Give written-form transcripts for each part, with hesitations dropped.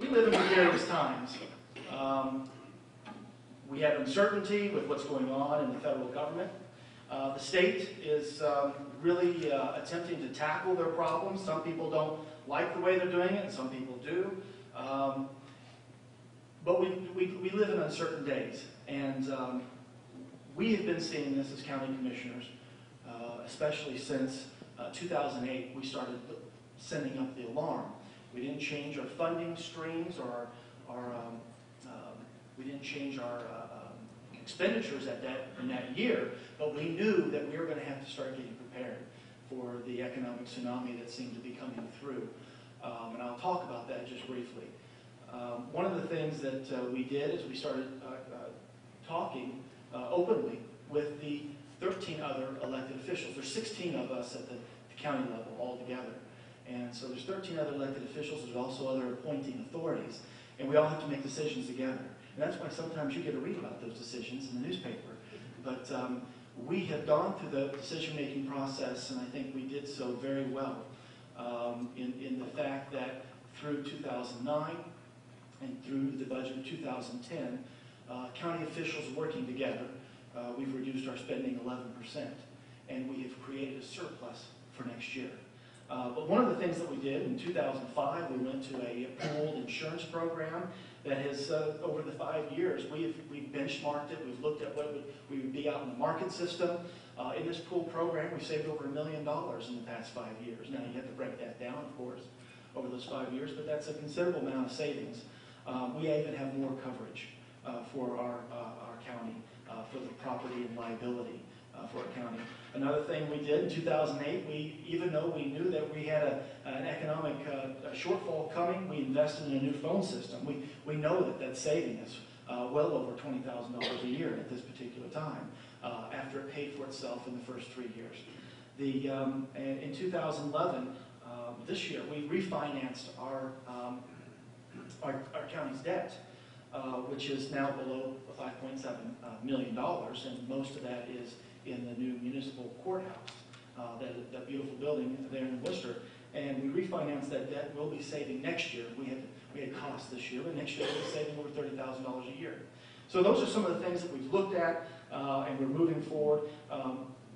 we live in precarious times. We have uncertainty with what's going on in the federal government. The state is really attempting to tackle their problems. Some people don't like the way they're doing it, and some people do. But we live in uncertain days, and we have been seeing this as county commissioners, especially since 2008. We started sending up the alarm. We didn't change our funding streams, or we didn't change our expenditures in that year, but we knew that we were going to have to start getting prepared for the economic tsunami that seemed to be coming through. And I'll talk about that just briefly. One of the things that we did is we started talking openly with the 13 other elected officials. There's 16 of us at the county level altogether. And so there's 13 other elected officials. There's also other appointing authorities. And we all have to make decisions together. And that's why sometimes you get to read about those decisions in the newspaper. But we have gone through the decision-making process, and I think we did so very well in the fact that through 2009 and through the budget of 2010, county officials working together, we've reduced our spending 11%, and we have created a surplus for next year. But one of the things that we did in 2005, we went to a pooled insurance program that has, over the 5 years, we've benchmarked it. We've looked at what we would be out in the market system. In this pooled program, we saved over $1 million in the past 5 years. Now, you have to break that down, of course, over those 5 years, but that's a considerable amount of savings. We even have more coverage for our county, for the property and liability for our county. Another thing we did in 2008, even though we knew that we had an economic shortfall coming, we invested in a new phone system. We know that that's saving us well over $20,000 a year at this particular time, after it paid for itself in the first 3 years. In 2011, this year, we refinanced our county's debt, which is now below $5.7 million, and most of that is in the new municipal courthouse, that beautiful building there in Wooster. And we refinanced that debt. We'll be saving next year. We had costs this year, but next year we'll be saving over $30,000 a year. So those are some of the things that we've looked at, and we're moving forward.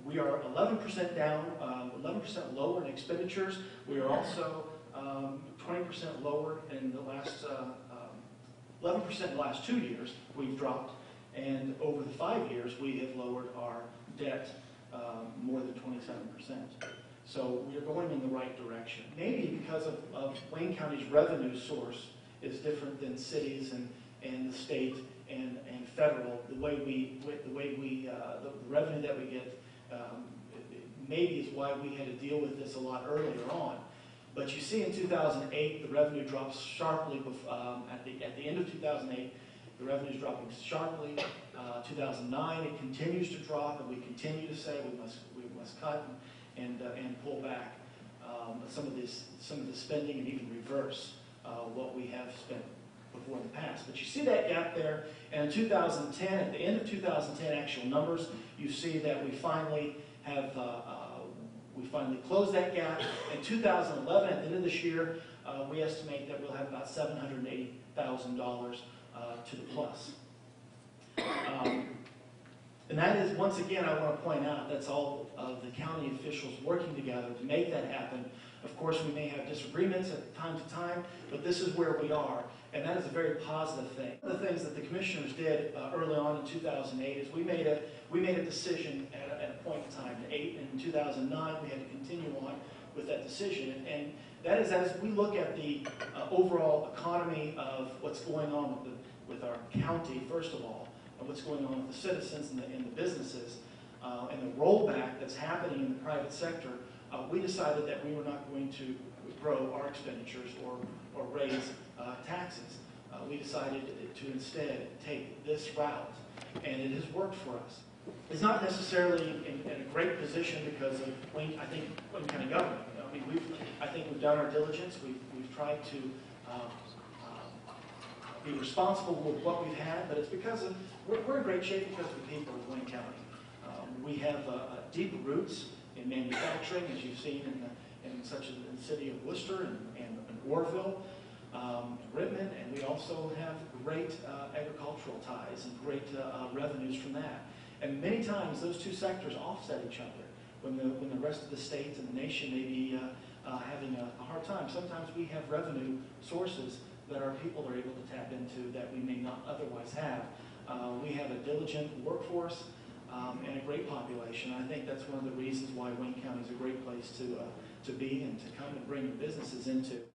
We are 11% down, 11% lower in expenditures. We are also 20% lower in the last, 11% in the last 2 years we've dropped, and over the 5 years we have lowered our debt more than 27%. So we are going in the right direction. Maybe because of Wayne County's revenue source is different than cities and the state and federal. The revenue that we get maybe is why we had to deal with this a lot earlier on. But you see, in 2008, the revenue drops sharply. At the end of 2008, the revenue is dropping sharply. 2009, it continues to drop, and we continue to say we must cut and pull back some of the spending, and even reverse what we have spent before in the past. But you see that gap there, and in 2010, at the end of 2010, actual numbers, you see that we finally have closed that gap. In 2011, at the end of this year, we estimate that we'll have about $780,000 to the plus. And that is, once again, I want to point out, that's all of the county officials working together to make that happen. Of course, we may have disagreements at time to time, but this is where we are, and that is a very positive thing. One of the things that the commissioners did early on in 2008 is we made a decision at a point in time. In 2009, we had to continue on with that decision, and that is as we look at the overall economy of what's going on with our county, first of all, and what's going on with the citizens and the businesses, and the rollback that's happening in the private sector, we decided that we were not going to grow our expenditures or raise taxes. We decided to instead take this route, and it has worked for us. It's not necessarily in a great position because of Wayne County government. I mean, I think we've done our diligence. We've tried to be responsible with what we've had, but it's because of we're in great shape because of the people of Wayne County. We have deep roots in manufacturing, as you've seen in the city of Wooster and Orville. Rittman, and we also have great agricultural ties and great revenues from that. And many times those two sectors offset each other. When the rest of the state and the nation may be having a hard time, sometimes we have revenue sources that our people are able to tap into that we may not otherwise have. We have a diligent workforce and a great population. I think that's one of the reasons why Wayne County is a great place to be and to come and bring your businesses into.